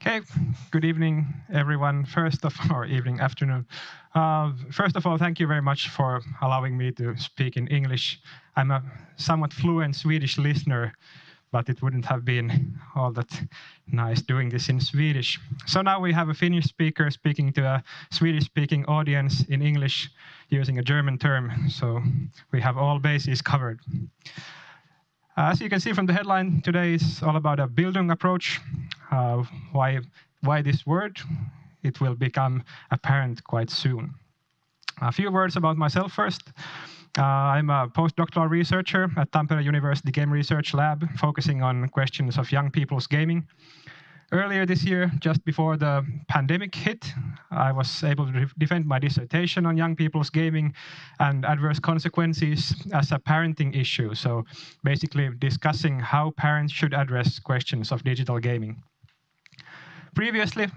Okay, good evening, everyone. Afternoon. First of all, thank you very much for allowing me to speak in English. I'm a somewhat fluent Swedish listener, but it wouldn't have been all that nice doing this in Swedish. So now we have a Finnish speaker speaking to a Swedish-speaking audience in English using a German term. So we have all bases covered. As you can see from the headline, today is all about a Bildung approach. Why this word? It will become apparent quite soon. A few words about myself first. I'm a postdoctoral researcher at Tampere University Game Research Lab, focusing on questions of young people's gaming. Earlier this year, just before the pandemic hit, I was able to defend my dissertation on young people's gaming and adverse consequences as a parenting issue. So basically discussing how parents should address questions of digital gaming. Previously,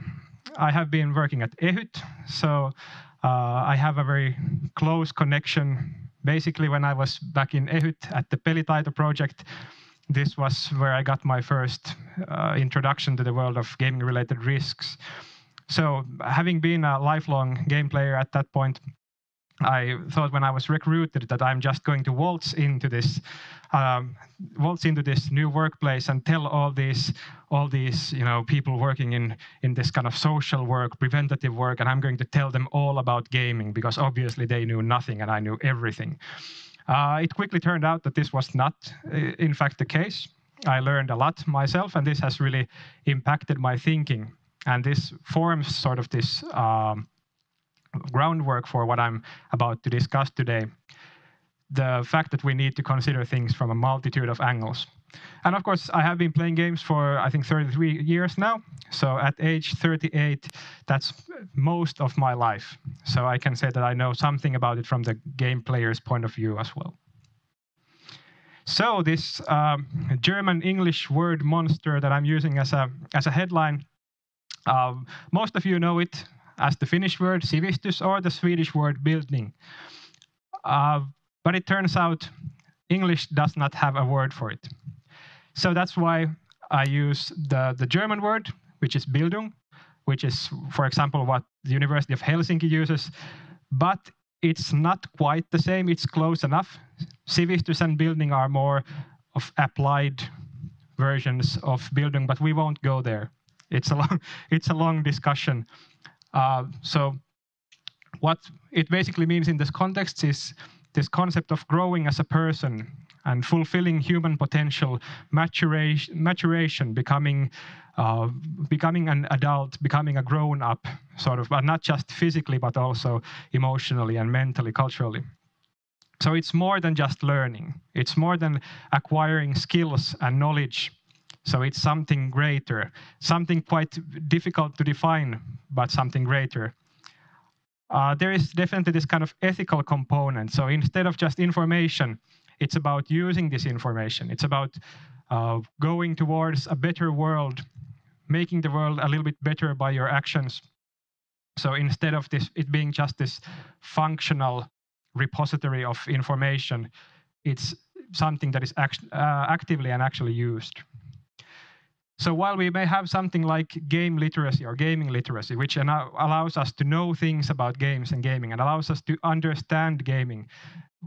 I have been working at EHUT, so I have a very close connection. Basically, when I was back in EHUT at the Pelitaito project, this was where I got my first introduction to the world of gaming-related risks. So having been a lifelong game player at that point, I thought when I was recruited that I'm just going to waltz into this new workplace and tell all these people working in this kind of social work, preventative work, and I'm going to tell them all about gaming because obviously they knew nothing and I knew everything. It quickly turned out that this was not, in fact, the case. I learned a lot myself, and this has really impacted my thinking. And this forms sort of this groundwork for what I'm about to discuss today. The fact that we need to consider things from a multitude of angles. And of course, I have been playing games for, I think, 33 years now. So at age 38, that's most of my life. So I can say that I know something about it from the game player's point of view as well. So this German-English word monster that I'm using as a headline, most of you know it as the Finnish word sivistys or the Swedish word bildning. But it turns out English does not have a word for it. So that's why I use the German word, which is Bildung, which is, for example, what the University of Helsinki uses. But it's not quite the same. It's close enough. Sivistys and Bildning are more of applied versions of Bildung, but we won't go there. It's a long discussion. So what it basically means in this context is this concept of growing as a person and fulfilling human potential, maturation, becoming an adult, becoming a grown-up, sort of, but not just physically, but also emotionally and mentally, culturally. So it's more than just learning. It's more than acquiring skills and knowledge. So it's something greater, something quite difficult to define, but something greater. There is definitely this kind of ethical component. So instead of just information, it's about using this information. It's about going towards a better world, making the world a little bit better by your actions. So instead of it being just this functional repository of information, it's something that is actively and actually used. So while we may have something like game literacy or gaming literacy, which allows us to know things about games and gaming and allows us to understand gaming,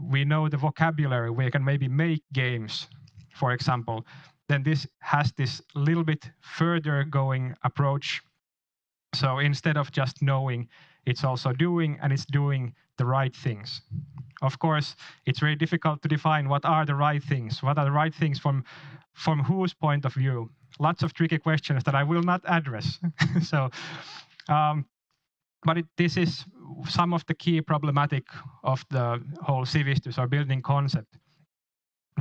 we know the vocabulary, we can maybe make games, for example, then this has this little bit further going approach. So instead of just knowing, it's also doing, and it's doing the right things. Of course, it's very difficult to define what are the right things. What are the right things from whose point of view? Lots of tricky questions that I will not address. But this is some of the key problematic of the whole sivistys or Bildning concept.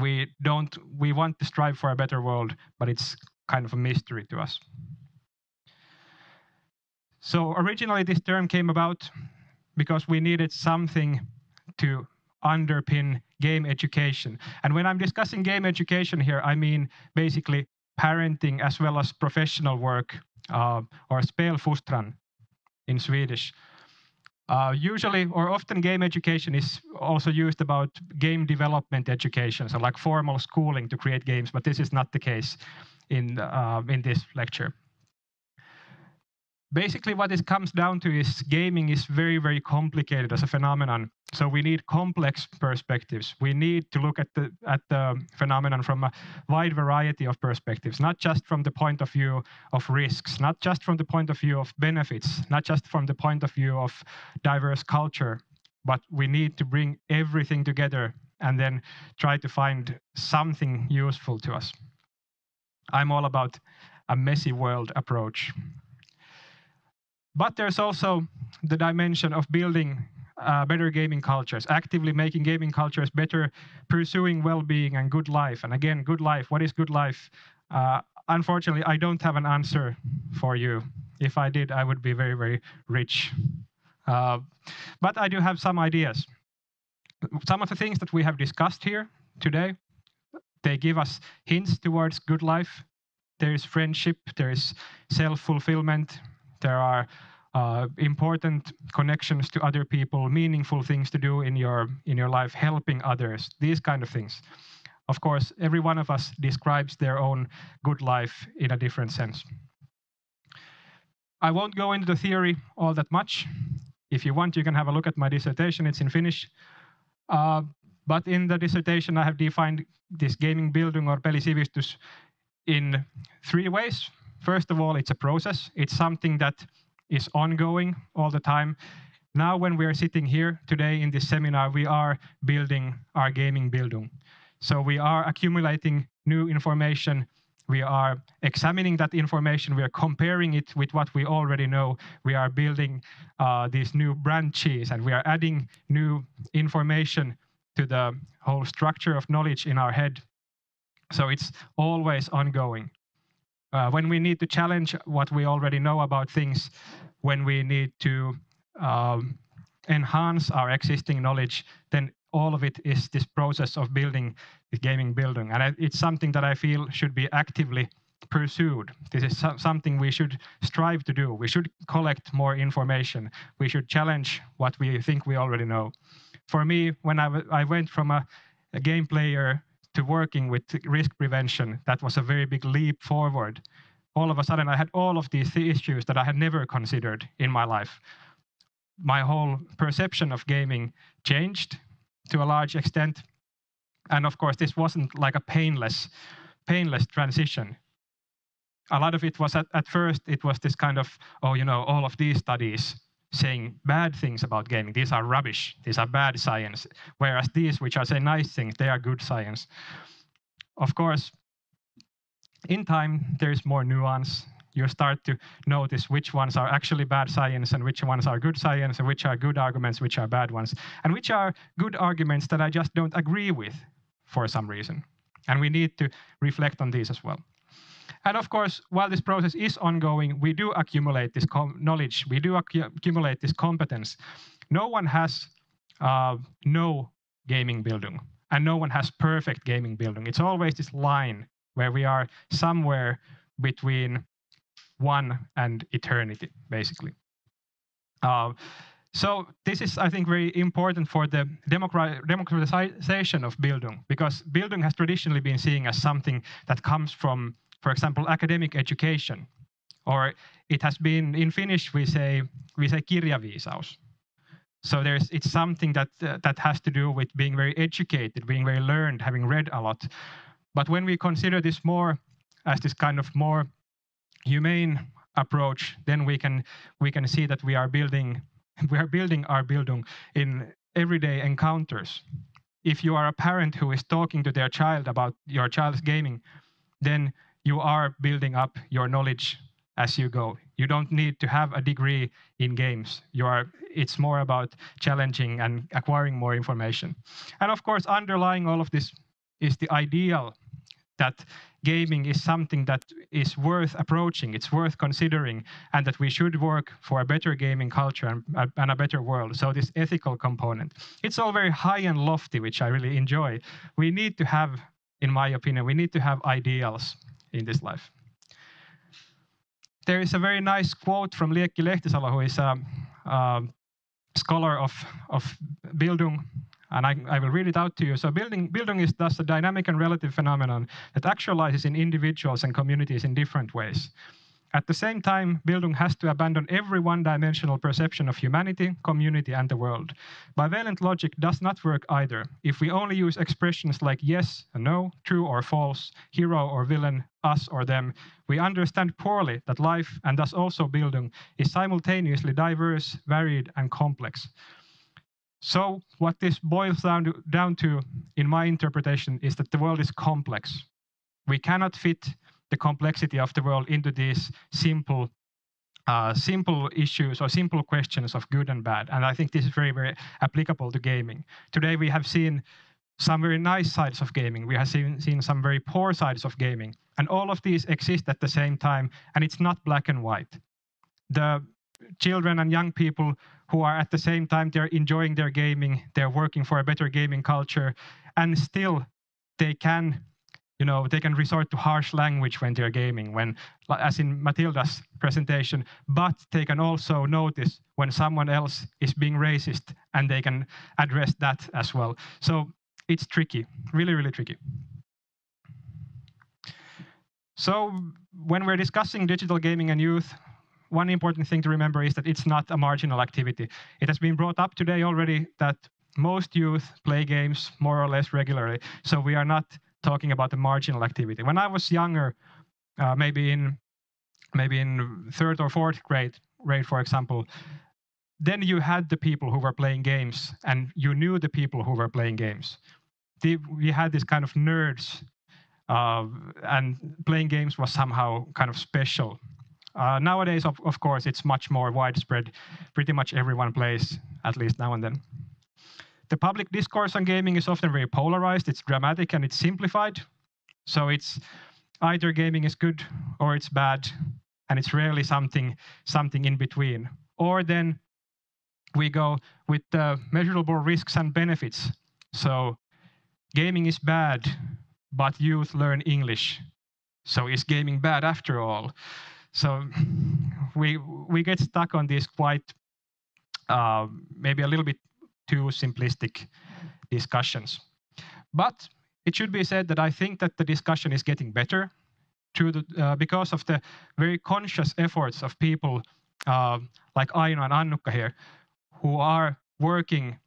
We want to strive for a better world, but it's kind of a mystery to us. So originally this term came about because we needed something to underpin game education. And when I'm discussing game education here, I mean basically parenting as well as professional work, or spelfostran in Swedish. Usually or often game education is also used about game development education, so like formal schooling to create games, but this is not the case in this lecture. Basically, what it comes down to is gaming is very, very complicated as a phenomenon. So we need complex perspectives. We need to look at the phenomenon from a wide variety of perspectives, not just from the point of view of risks, not just from the point of view of benefits, not just from the point of view of diverse culture, but we need to bring everything together and then try to find something useful to us. I'm all about a messy world approach. But there's also the dimension of building better gaming cultures, actively making gaming cultures better, pursuing well-being and good life. And again, good life, what is good life? Unfortunately, I don't have an answer for you. If I did, I would be very, very rich. But I do have some ideas. Some of the things that we have discussed here today, they give us hints towards good life. There is friendship, there is self-fulfillment, there are important connections to other people, meaningful things to do in your life, helping others, these kind of things. Of course, every one of us describes their own good life in a different sense. I won't go into the theory all that much. If you want, you can have a look at my dissertation. It's in Finnish. But in the dissertation, I have defined this gaming bildung or pelisivistys in 3 ways. First of all, it's a process. It's something that is ongoing all the time. Now, when we are sitting here today in this seminar, we are building our gaming bildung. So we are accumulating new information. We are examining that information. We are comparing it with what we already know. We are building these new branches, and we are adding new information to the whole structure of knowledge in our head. So it's always ongoing. When we need to challenge what we already know about things, when we need to enhance our existing knowledge, then all of it is this process of building the gaming bildung. And it's something that I feel should be actively pursued. This is something we should strive to do. We should collect more information. We should challenge what we think we already know. For me, when I went from a game player to working with risk prevention, that was a very big leap forward. All of a sudden, I had all of these issues that I had never considered in my life. My whole perception of gaming changed to a large extent. And of course, this wasn't like a painless transition. A lot of it was at first, it was this kind of, oh, you know, all of these studies saying bad things about gaming. These are rubbish. These are bad science. Whereas these, which are saying nice things, they are good science. Of course, in time, there's more nuance. You start to notice which ones are actually bad science and which ones are good science and which are good arguments, which are bad ones, and which are good arguments that I just don't agree with for some reason. And we need to reflect on these as well. And of course, while this process is ongoing, we do accumulate this knowledge, we do accumulate this competence. No one has no gaming bildung, and no one has perfect gaming bildung. It's always this line where we are somewhere between one and eternity, basically. So this is, I think, very important for the democratization of bildung, because bildung has traditionally been seen as something that comes from, for example, academic education, or it has been, in Finnish we say kirjaviisaus. So it's something that has to do with being very educated, being very learned, having read a lot. But when we consider this more as this kind of more humane approach, then we can see that we are building our bildung in everyday encounters. If you are a parent who is talking to their child about your child's gaming, then you are building up your knowledge as you go. You don't need to have a degree in games. It's more about challenging and acquiring more information. And of course, underlying all of this is the ideal that gaming is something that is worth approaching, it's worth considering, and that we should work for a better gaming culture and a better world. So this ethical component, it's all very high and lofty, which I really enjoy. We need to have, in my opinion, we need to have ideals in this life. There is a very nice quote from Liekki Lehtisalo, who is a scholar of bildung, and I will read it out to you. So bildung is thus a dynamic and relative phenomenon that actualizes in individuals and communities in different ways. At the same time, Bildung has to abandon every one-dimensional perception of humanity, community, and the world. Bivalent logic does not work either. If we only use expressions like yes and no, true or false, hero or villain, us or them, we understand poorly that life, and thus also Bildung, is simultaneously diverse, varied, and complex. So what this boils down to, in my interpretation, is that the world is complex. We cannot fit the complexity of the world into these simple issues or simple questions of good and bad. And I think this is very, very applicable to gaming. Today we have seen some very nice sides of gaming. We have seen some very poor sides of gaming. And all of these exist at the same time, and it's not black and white. The children and young people who are at the same time, they're enjoying their gaming, they're working for a better gaming culture, and still they can they can resort to harsh language when they're gaming, as in Matilda's presentation, but they can also notice when someone else is being racist, and they can address that as well. So it's tricky, really, really tricky. So when we're discussing digital gaming and youth, one important thing to remember is that it's not a marginal activity. It has been brought up today already that most youth play games more or less regularly. So we are not talking about the marginal activity. When I was younger, maybe in third or fourth grade, for example, then you had the people who were playing games, and you knew the people who were playing games. We had this kind of nerds, and playing games was somehow kind of special. Nowadays, of course, it's much more widespread. Pretty much everyone plays, at least now and then. The public discourse on gaming is often very polarized, it's dramatic, and it's simplified. So it's either gaming is good or it's bad, and it's rarely something in between. Or then we go with the measurable risks and benefits. So gaming is bad, but youth learn English. So is gaming bad after all? So we get stuck on these quite maybe a little bit too simplistic discussions. But it should be said that I think that the discussion is getting better because of the very conscious efforts of people like Aino and Annukka here, who are working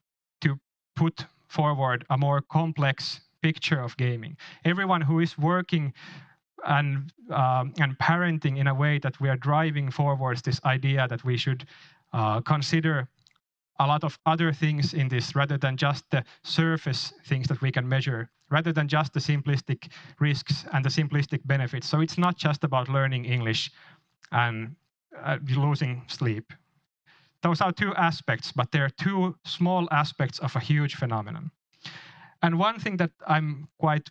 to put forward a more complex picture of gaming. Everyone who is working and parenting in a way that we are driving forwards this idea that we should consider a lot of other things in this rather than just the surface things that we can measure, rather than just the simplistic risks and the simplistic benefits. So it's not just about learning English and losing sleep. Those are two aspects, but they're two small aspects of a huge phenomenon. And one thing that I'm quite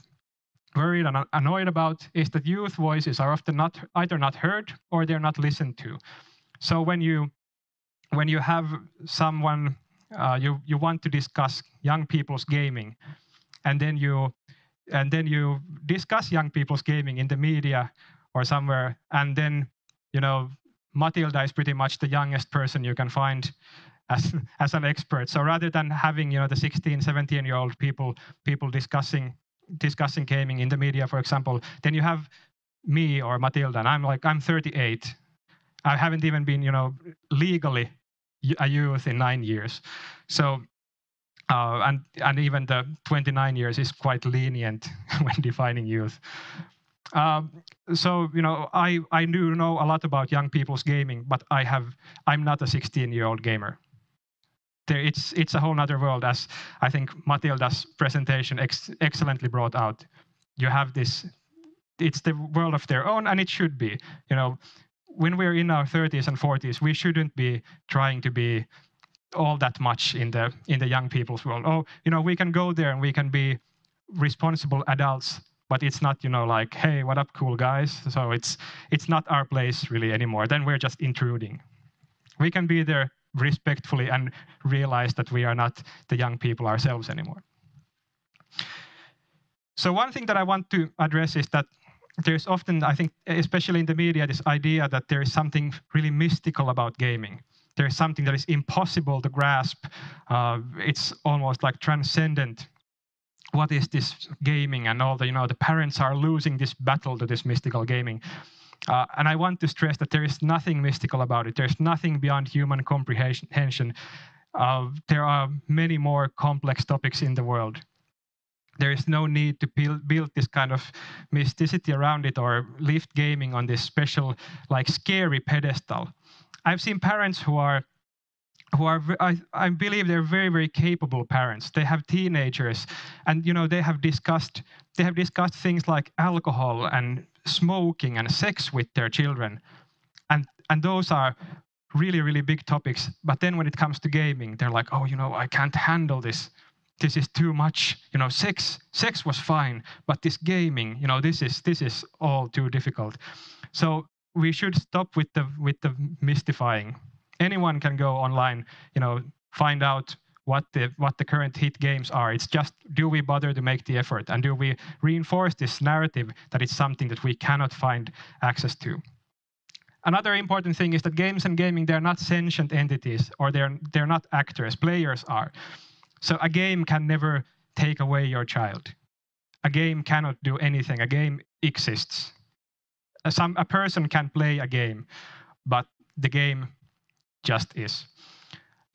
worried and annoyed about is that youth voices are often either not heard or they're not listened to. So when you have someone you want to discuss young people's gaming, and then you discuss young people's gaming in the media or somewhere, and then Matilda is pretty much the youngest person you can find as an expert. So rather than having the 16, 17-year-old people discussing gaming in the media, for example, then you have me or Matilda, and I'm 38. I haven't even been legally a youth in 9 years. So and even the 29 years is quite lenient when defining youth. So I do know a lot about young people's gaming, but I'm not a 16-year-old gamer. It's a whole other world, as I think Matilda's presentation excellently brought out. You have this, it's the world of their own, and it should be. When we're in our 30s and 40s, we shouldn't be trying to be all that much in the young people's world. We can go there and we can be responsible adults, but it's not like, hey, what up, cool guys? So it's not our place really anymore. Then we're just intruding. We can be there respectfully and realize that we are not the young people ourselves anymore. So one thing that I want to address is that there's often, I think, especially in the media, this idea that there is something really mystical about gaming. There's something that is impossible to grasp. It's almost like transcendent. What is this gaming? And all the parents are losing this battle to this mystical gaming. And I want to stress that there is nothing mystical about it. There's nothing beyond human comprehension. There are many more complex topics in the world. There is no need to build this kind of mysticity around it or lift gaming on this special, like, scary pedestal. I've seen parents who are I believe they're very, very capable parents. They have teenagers, and they have discussed things like alcohol and smoking and sex with their children, and those are really, really big topics. But then when it comes to gaming, they're like, oh, I can't handle this. This is too much. Sex was fine, but this gaming, this is all too difficult. So we should stop with the mystifying. Anyone can go online, find out what the current hit games are. It's just, do we bother to make the effort, and do we reinforce this narrative that it's something that we cannot find access to? Another important thing is that games and gaming, they're not sentient entities, or they're not actors. Players are. So a game can never take away your child. A game cannot do anything. A game exists. A person can play a game, but the game just is.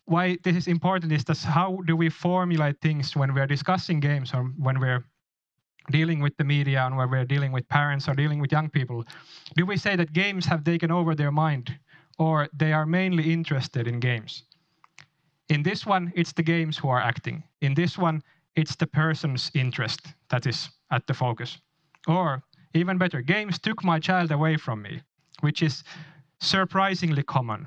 Why this is important is that how do we formulate things when we're discussing games, or when we're dealing with the media, and when we're dealing with parents or dealing with young people? Do we say that games have taken over their mind, or they are mainly interested in games? In this one, it's the games who are acting. In this one, it's the person's interest that is at the focus. Or even better, games took my child away from me, which is surprisingly common.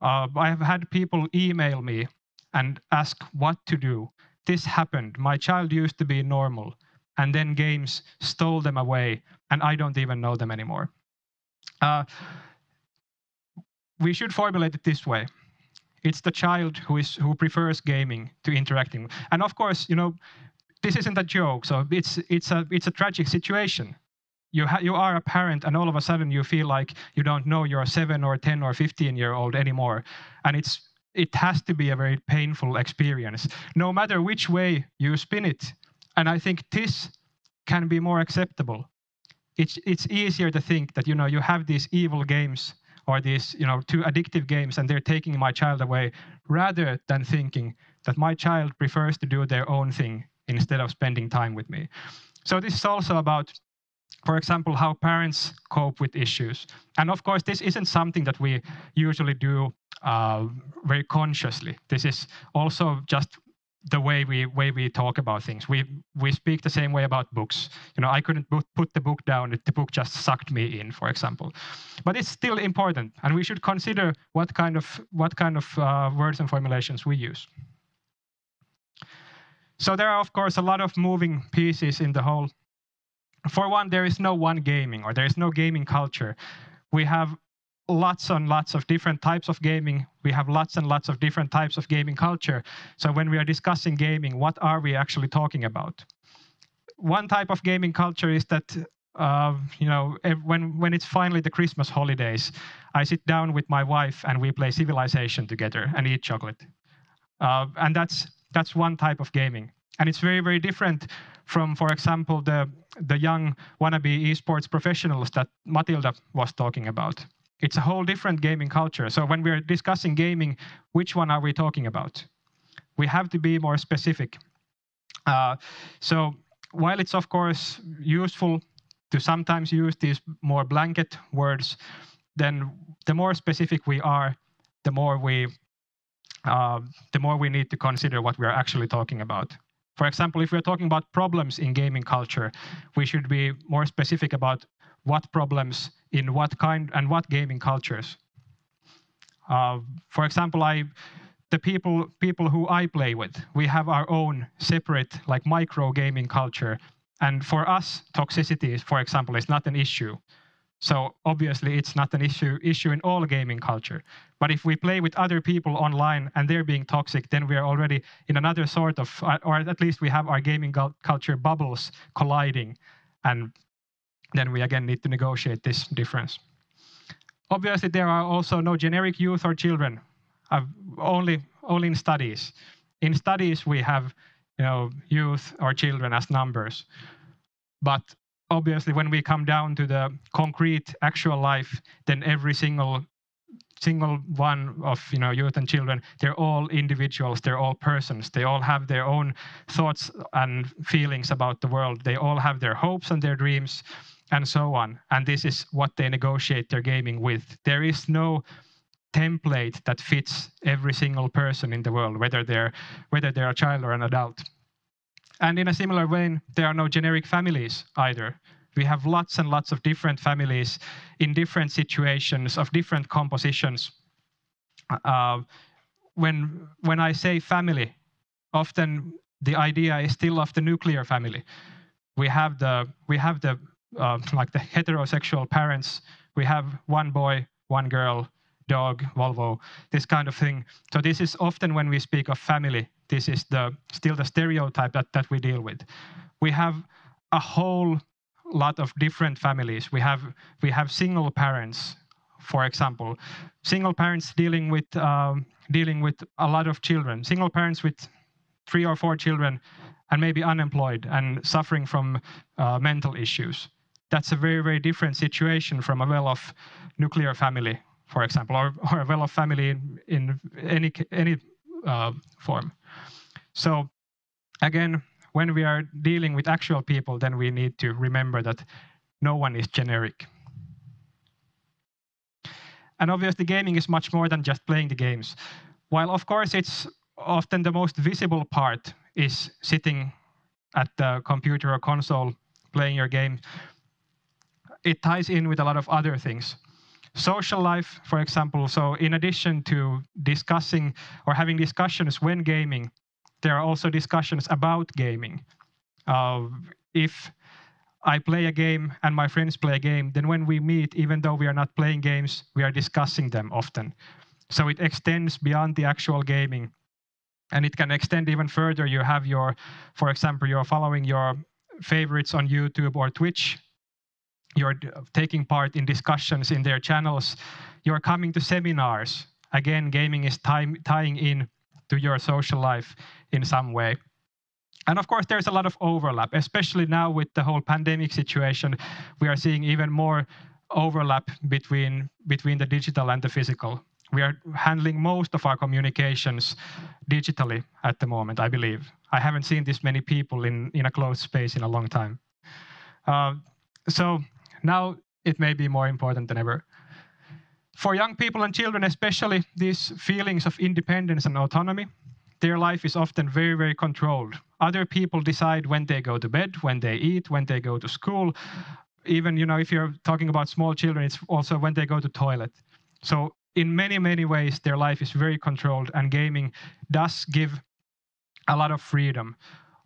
I have had people email me and ask what to do. This happened. My child used to be normal, and then games stole them away, and I don't even know them anymore. We should formulate it this way. It's the child who prefers gaming to interacting. And of course, this isn't a joke. So it's a tragic situation. You are a parent, and all of a sudden you feel like you don't know your 7 or 10 or 15-year-old anymore, and it has to be a very painful experience, no matter which way you spin it. And I think this can be more acceptable. It's easier to think that you have these evil games, or these too addictive games, and they're taking my child away, rather than thinking that my child prefers to do their own thing instead of spending time with me. So this is also about, for example, how parents cope with issues. And of course, this isn't something that we usually do very consciously. This is also just the way we talk about things. We speak the same way about books. I couldn't put the book down if the book just sucked me in, for example. But it's still important, and we should consider what kind of words and formulations we use. So there are, of course, a lot of moving pieces in the whole. For one, there is no one gaming, or there is no gaming culture. We have lots and lots of different types of gaming. We have lots and lots of different types of gaming culture. So when we are discussing gaming, what are we actually talking about? One type of gaming culture is that when it's finally the Christmas holidays, I sit down with my wife and we play Civilization together and eat chocolate. And that's one type of gaming. And it's very, very different from, for example, the young wannabe esports professionals that Matilda was talking about. It's a whole different gaming culture. So when we're discussing gaming, which one are we talking about? We have to be more specific. So while it's, of course, useful to sometimes use these more blanket words, then the more specific we are, the more we need to consider what we're actually talking about. For example, if we're talking about problems in gaming culture, we should be more specific about what problems in what kind and what gaming cultures. For example, the people who I play with, we have our own separate, like, micro gaming culture. And for us, toxicity, for example, is not an issue. So obviously, it's not an issue in all gaming culture. But if we play with other people online and they're being toxic, then we are already in another sort of, or at least we have our gaming culture bubbles colliding. And then we again need to negotiate this difference. Obviously, there are also no generic youth or children, only in studies. In studies, we have youth or children as numbers. But obviously, when we come down to the concrete actual life, then every single one of youth and children, they're all individuals, they're all persons, they all have their own thoughts and feelings about the world, they all have their hopes and their dreams and so on, and this is what they negotiate their gaming with. There is no template that fits every single person in the world, whether they're a child or an adult. And in a similar vein, there are no generic families either. We have lots and lots of different families in different situations of different compositions. When I say family, often the idea is still of the nuclear family. We have the like the heterosexual parents. We have one boy, one girl, dog, Volvo, this kind of thing. So this is often when we speak of family, this is still the stereotype that we deal with. We have a whole lot of different families. We have single parents, for example, single parents dealing with a lot of children, single parents with 3 or 4 children, and maybe unemployed and suffering from mental issues. That's a very, very different situation from a well-off nuclear family, for example, or a well-off family in any form. So again, when we are dealing with actual people, then we need to remember that no one is generic. And obviously, gaming is much more than just playing the games. While of course it's often the most visible part is sitting at the computer or console playing your game, it ties in with a lot of other things. Social life, for example, so in addition to discussing or having discussions when gaming, there are also discussions about gaming. If I play a game and my friends play a game, then when we meet, even though we are not playing games, we are discussing them often. So it extends beyond the actual gaming. And it can extend even further. You have for example, you're following your favorites on YouTube or Twitch. You're taking part in discussions in their channels. You're coming to seminars. Again, gaming is tying in to your social life in some way. And of course, there's a lot of overlap, especially now with the whole pandemic situation. We are seeing even more overlap between the digital and the physical. We are handling most of our communications digitally at the moment, I believe. I haven't seen this many people in a closed space in a long time. So now it may be more important than ever. For young people and children especially, these feelings of independence and autonomy, their life is often very, very controlled. Other people decide when they go to bed, when they eat, when they go to school. Even, if you're talking about small children, it's also when they go to toilet. So in many, many ways, their life is very controlled, and gaming does give a lot of freedom.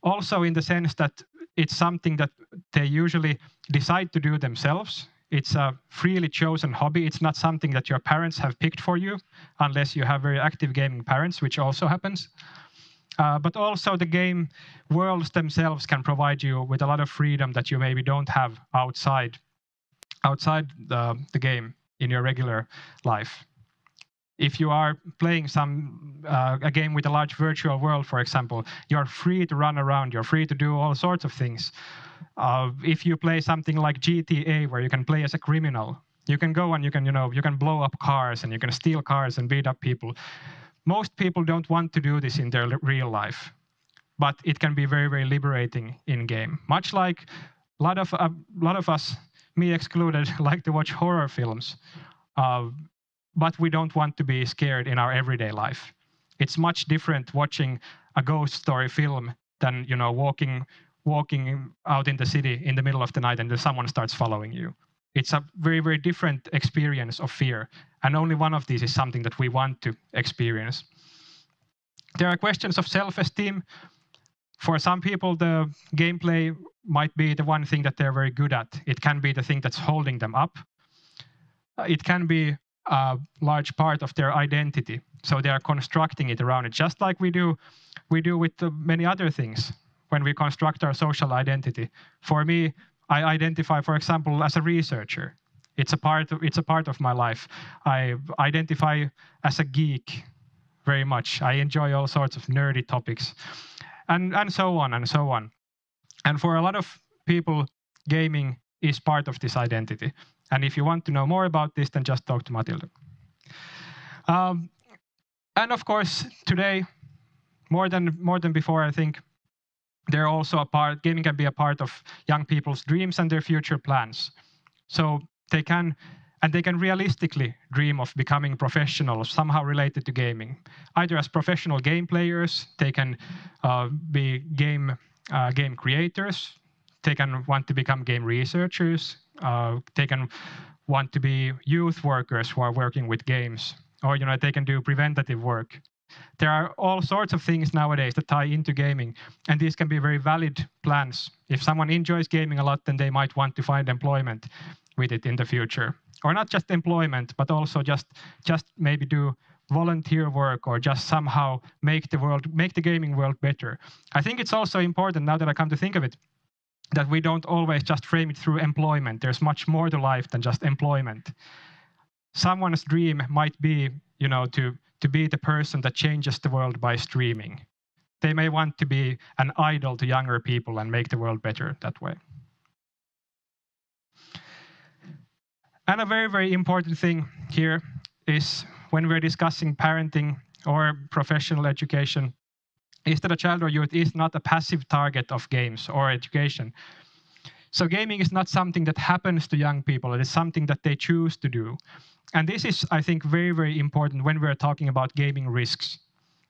Also in the sense that it's something that they usually decide to do themselves. It's a freely chosen hobby. It's not something that your parents have picked for you, unless you have very active gaming parents, which also happens. But also the game worlds themselves can provide you with a lot of freedom that you maybe don't have outside the game in your regular life. If you are playing a game with a large virtual world, for example, you're free to run around, you're free to do all sorts of things. If you play something like GTA, where you can play as a criminal, you can go and you can blow up cars and you can steal cars and beat up people. Most people don't want to do this in their real life, but it can be very, very liberating in game. Much like a lot of us, me excluded, like to watch horror films. But we don't want to be scared in our everyday life. It's much different watching a ghost story film than walking out in the city in the middle of the night and then someone starts following you. It's a very, very different experience of fear, and only one of these is something that we want to experience. There are questions of self-esteem. For some people, the gameplay might be the one thing that they're very good at. It can be the thing that's holding them up. It can be a large part of their identity. So they are constructing it around it, just like we do with many other things when we construct our social identity. For me, I identify, for example, as a researcher. It's a part of my life. I identify as a geek very much. I enjoy all sorts of nerdy topics, and so on and so on. And for a lot of people, gaming is part of this identity. And if you want to know more about this, then just talk to Matilda. And of course, today, more than before, I think, they're also a part, gaming can be a part of young people's dreams and their future plans. So they can realistically dream of becoming professionals somehow related to gaming, either as professional game players, they can be game creators, they can want to become game researchers, they can want to be youth workers who are working with games, or they can do preventative work. There are all sorts of things nowadays that tie into gaming, and these can be very valid plans. If someone enjoys gaming a lot, then they might want to find employment with it in the future. Or not just employment, but also just maybe do volunteer work, or just somehow make the gaming world better. I think it's also important, now that I come to think of it, that we don't always just frame it through employment. There's much more to life than just employment. Someone's dream might be, to be the person that changes the world by streaming. They may want to be an idol to younger people and make the world better that way. And a very, very important thing here is, when we're discussing parenting or professional education, is that a child or youth is not a passive target of games or education. So gaming is not something that happens to young people. It is something that they choose to do. And this is, I think, very, very important when we're talking about gaming risks,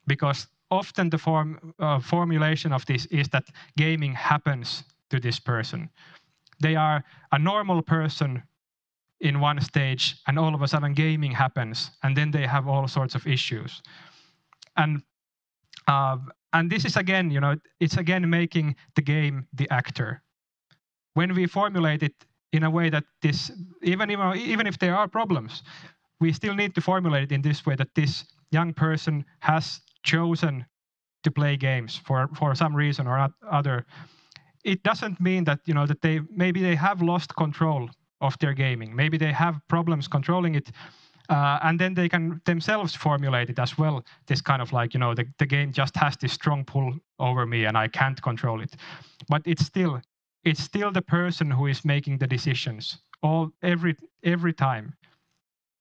because often the formulation of this is that gaming happens to this person. They are a normal person in one stage, and all of a sudden gaming happens, and then they have all sorts of issues. And this is again, it's again making the game the actor. When we formulate it in a way that this, even if there are problems, we still need to formulate it in this way, that this young person has chosen to play games for some reason or other. It doesn't mean that that they have lost control of their gaming. Maybe they have problems controlling it, and then they can themselves formulate it as well. This kind of like, the game just has this strong pull over me and I can't control it. But it's still the person who is making the decisions every time.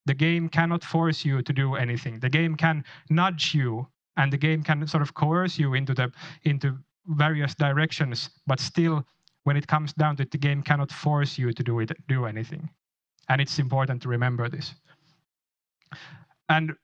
The game cannot force you to do anything. The game can nudge you, and the game can sort of coerce you into various directions, but still, when it comes down to it, the game cannot force you to do anything. And it's important to remember this. And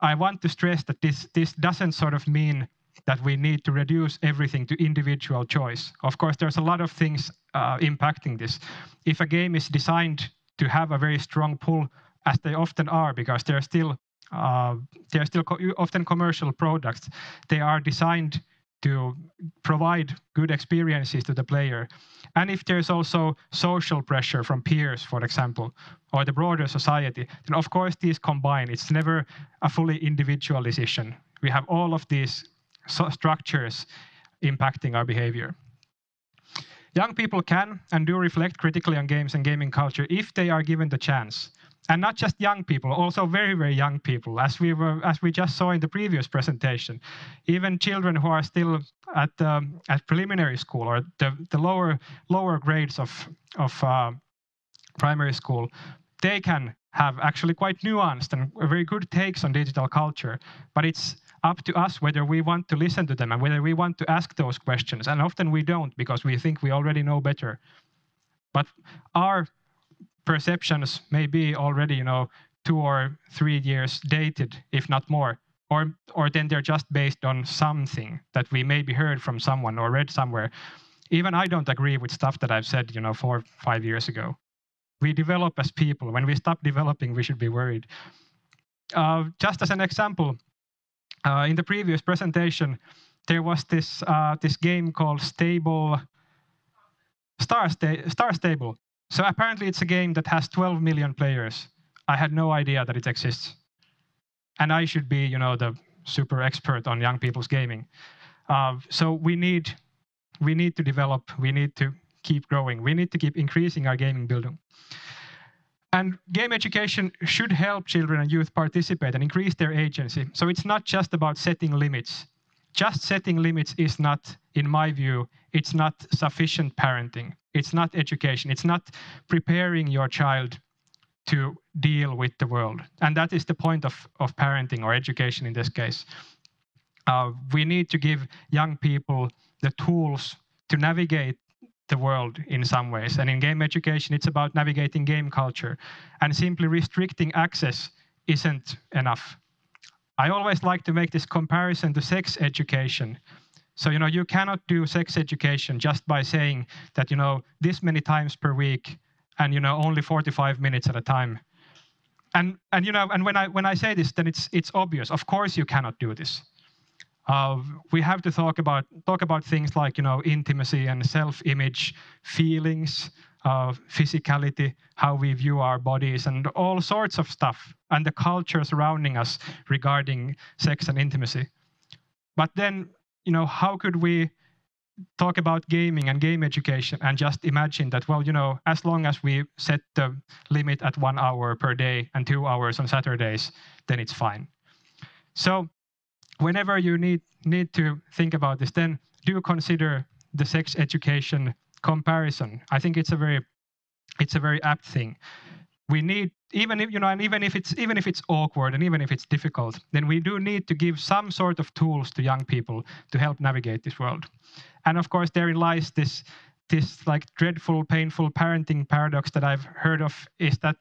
I want to stress that this doesn't sort of mean that we need to reduce everything to individual choice. Of course, there's a lot of things impacting this. If a game is designed to have a very strong pull, as they often are, because they're still often commercial products, they are designed to provide good experiences to the player. And if there's also social pressure from peers, for example, or the broader society, then of course these combine. It's never a fully individual decision. We have all of these structures impacting our behavior. Young people can and do reflect critically on games and gaming culture if they are given the chance. And not just young people, also very, very young people, as we just saw in the previous presentation. Even children who are still at preliminary school, or the lower grades of primary school, they can have actually quite nuanced and very good takes on digital culture. But it's up to us whether we want to listen to them and whether we want to ask those questions. And often we don't, because we think we already know better. But our perceptions may be already, 2 or 3 years dated, if not more, or then they're just based on something that we maybe heard from someone or read somewhere. Even I don't agree with stuff that I've said, 4 or 5 years ago. We develop as people. When we stop developing, we should be worried. Just as an example, in the previous presentation, there was this game called Star Stable. So apparently it's a game that has 12 million players. I had no idea that it exists. And I should be, the super expert on young people's gaming. So we need to develop, we need to keep growing, we need to keep increasing our gaming building. And game education should help children and youth participate and increase their agency. So it's not just about setting limits. just setting limits is not, in my view, it's not sufficient parenting. It's not education. It's not preparing your child to deal with the world. And that is the point of parenting or education in this case. We need to give young people the tools to navigate the world in some ways. And in game education, it's about navigating game culture. And simply restricting access isn't enough. I always like to make this comparison to sex education. So, you cannot do sex education just by saying that, this many times per week and, only 45 minutes at a time. And when I say this, then it's obvious. Of course, you cannot do this. We have to talk about things like intimacy and self-image, feelings, physicality, how we view our bodies, and all sorts of stuff, and the culture surrounding us regarding sex and intimacy. But then, how could we talk about gaming and game education and just imagine that, well, as long as we set the limit at 1 hour per day and 2 hours on Saturdays, then it's fine. So whenever you need to think about this, then do consider the sex education comparison. I think it's a very apt thing. We need, even if it's awkward and even if it's difficult, then we do need to give some sort of tools to young people to help navigate this world. And of course, therein lies this like dreadful, painful parenting paradox that I've heard of, is that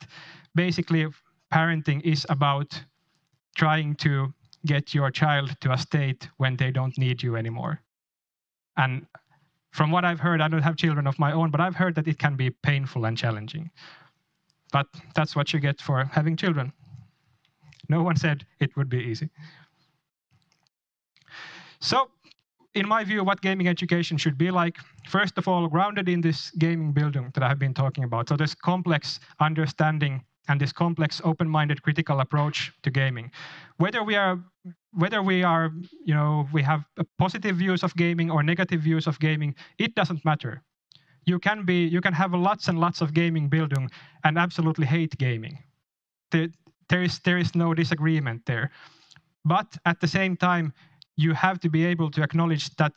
basically parenting is about trying to get your child to a state when they don't need you anymore. And from what I've heard, I don't have children of my own, but I've heard that it can be painful and challenging. But that's what you get for having children. No one said it would be easy. So, in my view, what gaming education should be like, first of all, grounded in this gaming building that I have been talking about. So this complex understanding and this complex, open-minded, critical approach to gaming. Whether we have positive views of gaming or negative views of gaming, it doesn't matter. You can have lots and lots of gaming building and absolutely hate gaming. There is no disagreement there. But at the same time, you have to be able to acknowledge that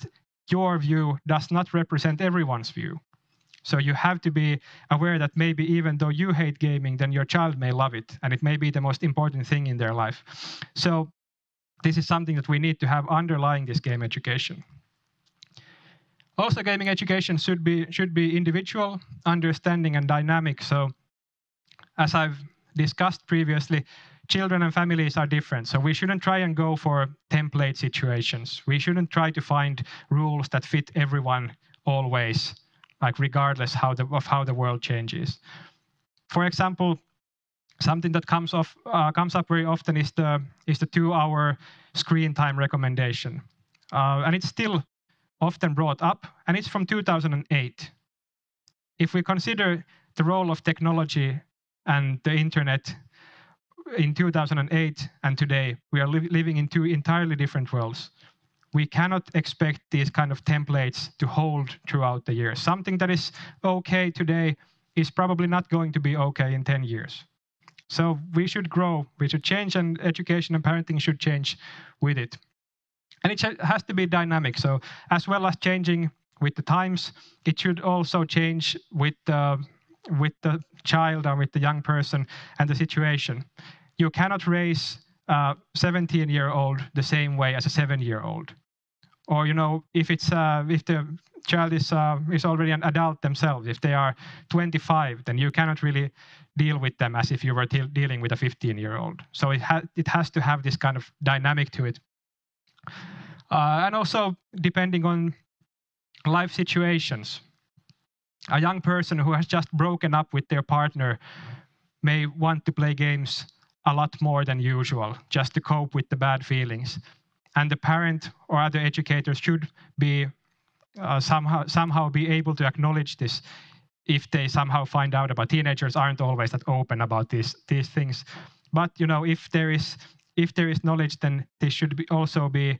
your view does not represent everyone's view. So you have to be aware that maybe even though you hate gaming, then your child may love it, and it may be the most important thing in their life. So this is something that we need to have underlying this game education. Also, gaming education should be individual, understanding, and dynamic. So as I've discussed previously, children and families are different. So we shouldn't try and go for template situations. We shouldn't try to find rules that fit everyone always, like regardless of how the world changes. For example, something that comes up very often is the 2-hour screen time recommendation, and it's still often brought up, and it's from 2008. If we consider the role of technology and the internet in 2008 and today, we are living in two entirely different worlds. We cannot expect these kind of templates to hold throughout the years. Something that is okay today is probably not going to be okay in 10 years. So we should grow, we should change, and education and parenting should change with it. And it has to be dynamic. So as well as changing with the times, it should also change with the child or with the young person and the situation. You cannot raise a 17-year-old the same way as a 7-year-old. Or if the child is already an adult themselves, if they are 25, then you cannot really deal with them as if you were dealing with a 15-year-old. So it has to have this kind of dynamic to it. And also depending on life situations. A young person who has just broken up with their partner may want to play games a lot more than usual, just to cope with the bad feelings. And the parent or other educators should be somehow be able to acknowledge this if they somehow find out about. Teenagers aren't always that open about these things. But if there is knowledge, then this should also be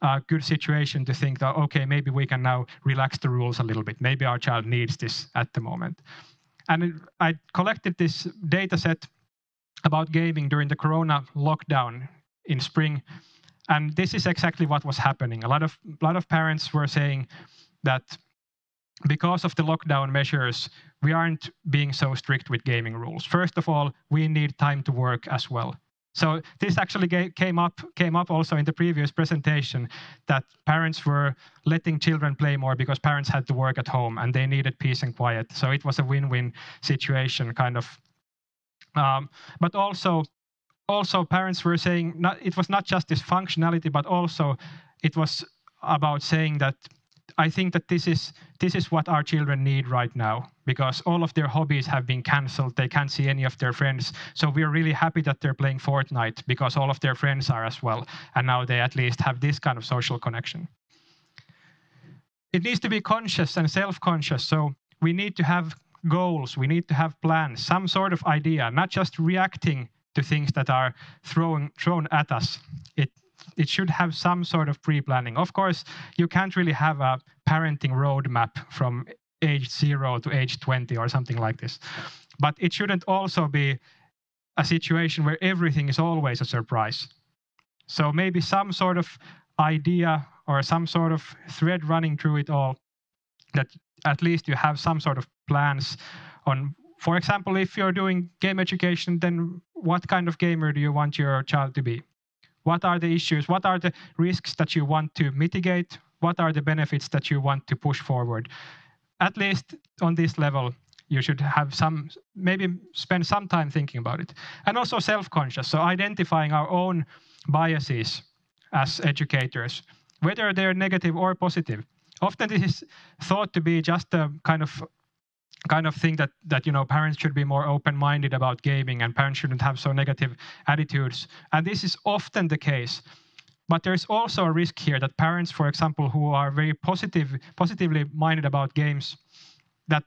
a good situation to think that, okay, maybe we can now relax the rules a little bit. Maybe our child needs this at the moment. And I collected this data set about gaming during the Corona lockdown in spring. And this is exactly what was happening. A lot of parents were saying that because of the lockdown measures, we aren't being so strict with gaming rules. First of all, we need time to work as well. So this actually came up also in the previous presentation, that parents were letting children play more because parents had to work at home and they needed peace and quiet. So it was a win-win situation, kind of. But also parents were saying it was not just this functionality, but also it was about saying that I think that this is what our children need right now, because all of their hobbies have been cancelled. They can't see any of their friends. So we're really happy that they're playing Fortnite because all of their friends are as well. And now they at least have this kind of social connection. It needs to be conscious and self-conscious. So we need to have goals. We need to have plans, some sort of idea, not just reacting to things that are thrown at us. It should have some sort of pre-planning. Of course, you can't really have a parenting roadmap from age 0 to age 20 or something like this. But it shouldn't also be a situation where everything is always a surprise. So maybe some sort of idea or some sort of thread running through it all, that at least you have some sort of plans on, for example, if you're doing game education, then what kind of gamer do you want your child to be? What are the issues? What are the risks that you want to mitigate? What are the benefits that you want to push forward? At least on this level, you should have maybe spend some time thinking about it. And also self-conscious, so identifying our own biases as educators, whether they're negative or positive. Often this is thought to be just a kind of thing that parents should be more open-minded about gaming and parents shouldn't have so negative attitudes. And this is often the case. But there's also a risk here that parents, for example, who are very positively minded about games, that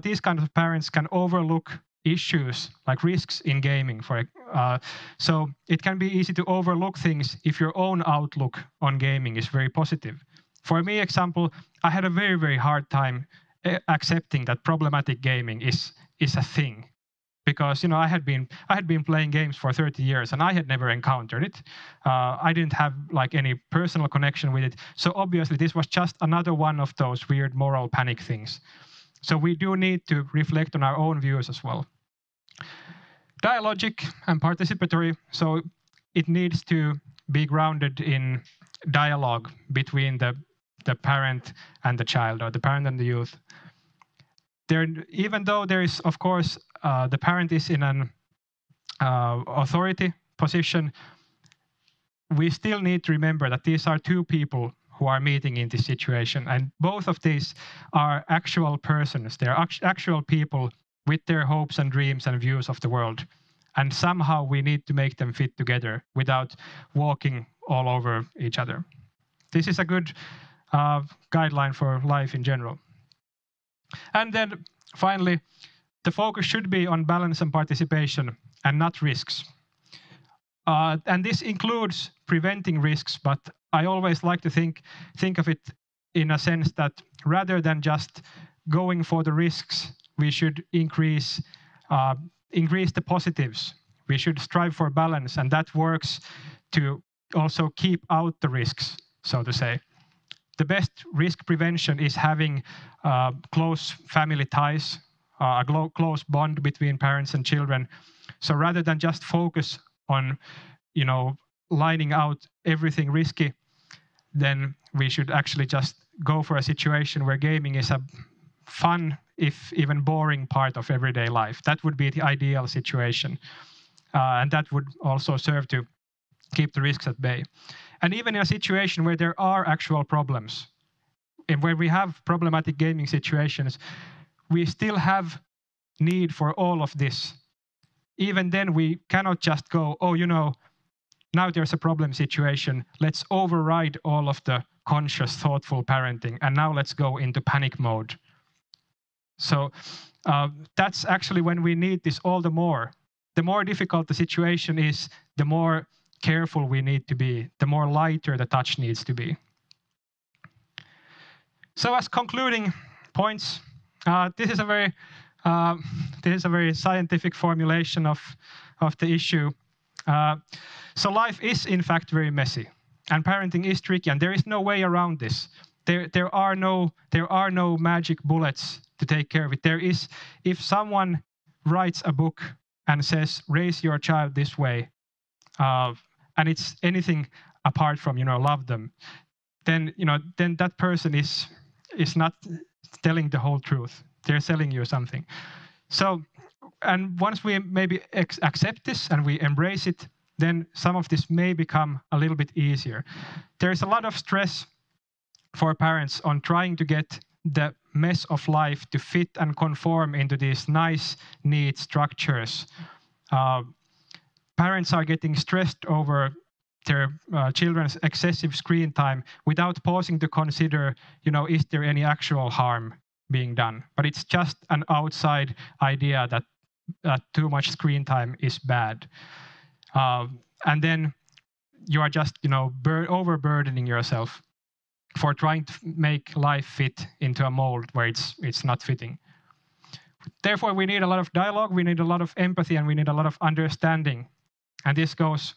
these kind of parents can overlook issues like risks in gaming. So it can be easy to overlook things if your own outlook on gaming is very positive. For me, example, I had a very, very hard time accepting that problematic gaming is a thing, because I had been playing games for 30 years and I had never encountered it. I didn't have like any personal connection with it, so obviously this was just another one of those weird moral panic things. So we do need to reflect on our own views as well. Dialogic and participatory, so it needs to be grounded in dialogue between the parent and the child, or the parent and the youth. Even though there is, of course, the parent is in an authority position, we still need to remember that these are two people who are meeting in this situation, and both of these are actual persons. They are actual people with their hopes and dreams and views of the world, and somehow we need to make them fit together without walking all over each other. This is a good guideline for life in general. And then finally, the focus should be on balance and participation and not risks. And this includes preventing risks, but I always like to think of it in a sense that rather than just going for the risks, we should increase the positives. We should strive for balance, and that works to also keep out the risks, so to say. The best risk prevention is having close family ties, a close bond between parents and children. So rather than just focus on, lining out everything risky, then we should actually just go for a situation where gaming is a fun, if even boring, part of everyday life. That would be the ideal situation. And that would also serve to keep the risks at bay. And even in a situation where there are actual problems, and where we have problematic gaming situations, we still have need for all of this. Even then, we cannot just go, now there's a problem situation, let's override all of the conscious, thoughtful parenting, and now let's go into panic mode. So that's actually when we need this all the more. The more difficult the situation is, the more careful we need to be, the more lighter the touch needs to be. So as concluding points, this is a very scientific formulation of the issue. So life is in fact very messy. And parenting is tricky, and there is no way around this. There are no magic bullets to take care of it. There is, if someone writes a book and says, raise your child this way, and it's anything apart from, love them, then that person is not telling the whole truth. They're selling you something. So, and once we maybe accept this and we embrace it, then some of this may become a little bit easier. There's a lot of stress for parents on trying to get the mess of life to fit and conform into these nice, neat structures. Parents are getting stressed over their children's excessive screen time without pausing to consider, is there any actual harm being done? But it's just an outside idea that too much screen time is bad. And then you are just, overburdening yourself for trying to make life fit into a mold where it's not fitting. Therefore, we need a lot of dialogue, we need a lot of empathy, and we need a lot of understanding. And this goes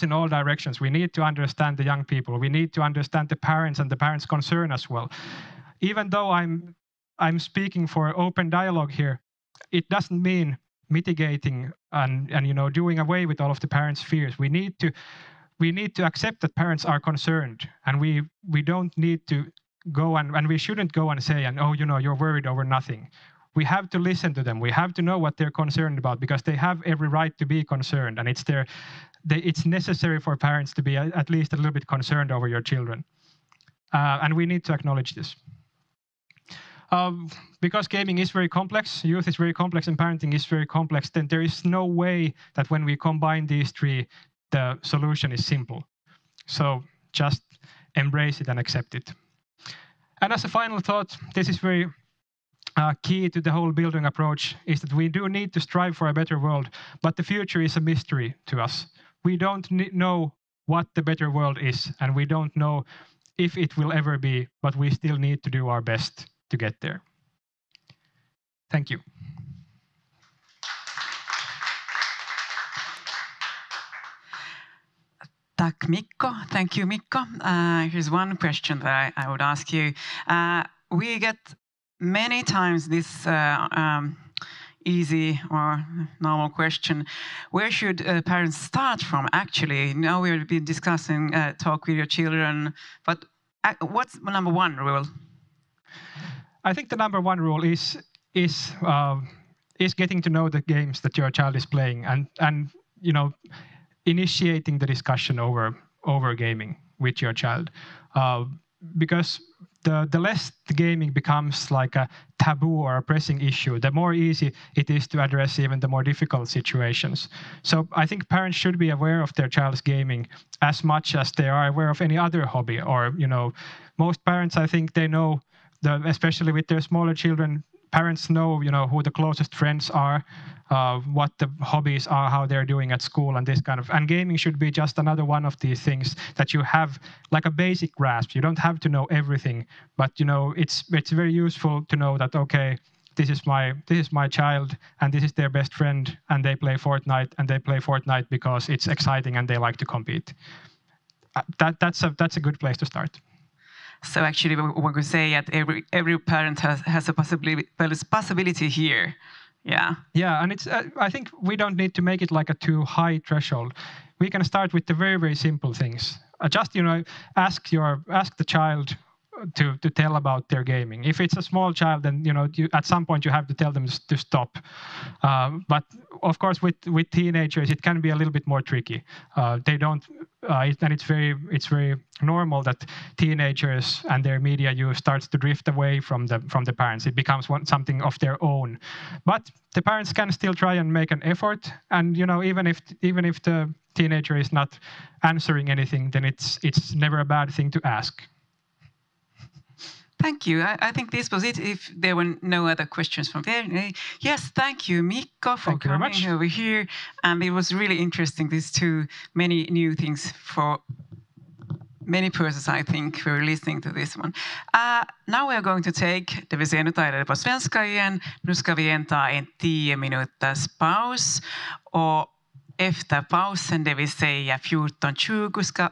in all directions. We need to understand the young people. We need to understand the parents and the parents' concern as well. Even though I'm speaking for open dialogue here, it doesn't mean mitigating and doing away with all of the parents' fears. We need to accept that parents are concerned, and we don't need to go and we shouldn't go and say, you're worried over nothing. We have to listen to them. We have to know what they're concerned about, because they have every right to be concerned, and it's necessary for parents to be at least a little bit concerned over your children. And we need to acknowledge this. Because gaming is very complex, youth is very complex, and parenting is very complex, then there is no way that when we combine these three, the solution is simple. So just embrace it and accept it. And as a final thought, this is very key to the whole building approach, is that we do need to strive for a better world, but the future is a mystery to us. We don't know what the better world is, and we don't know if it will ever be, but we still need to do our best to get there. Thank you. Tack Mikko. Thank you, Mikko. Here's one question that I would ask you. We get many times this easy or normal question: where should parents start from? Actually, now we've been discussing talk with your children, but what's the number one rule? I think the number one rule is getting to know the games that your child is playing, and initiating the discussion over gaming with your child, because the less the gaming becomes like a taboo or a pressing issue, the more easy it is to address even the more difficult situations. So I think parents should be aware of their child's gaming as much as they are aware of any other hobby. Or most parents, I think they know, especially with their smaller children, parents know who the closest friends are, what the hobbies are, how they're doing at school, and this kind of. And gaming should be just another one of these things that you have like a basic grasp. You don't have to know everything, but it's very useful to know that, okay, this is my child, and this is their best friend, and they play Fortnite, and they play Fortnite because it's exciting and they like to compete. That's a good place to start. So actually, we could say that every parent has a possibility here. Yeah. Yeah, and it's. I think we don't need to make it like a too high threshold. We can start with the very, very simple things. Just ask the child to tell about their gaming. If it's a small child, then at some point you have to tell them to stop. But of course, with teenagers, it can be a little bit more tricky. They don't, and it's very normal that teenagers and their media use starts to drift away from the parents. It becomes something of their own. But the parents can still try and make an effort. And even if the teenager is not answering anything, then it's never a bad thing to ask. Thank you. I think this was it. If there were no other questions from there. Yes, thank you, Mikko, for coming over here. And it was really interesting, these many new things for many persons, I think, who are listening to this one. Now we are going to take, det vill säga nu tar jag det på svenska igen. Nu ska vi ta en 10 minuters paus. Och efter pausen, det vill säga 14:20, ska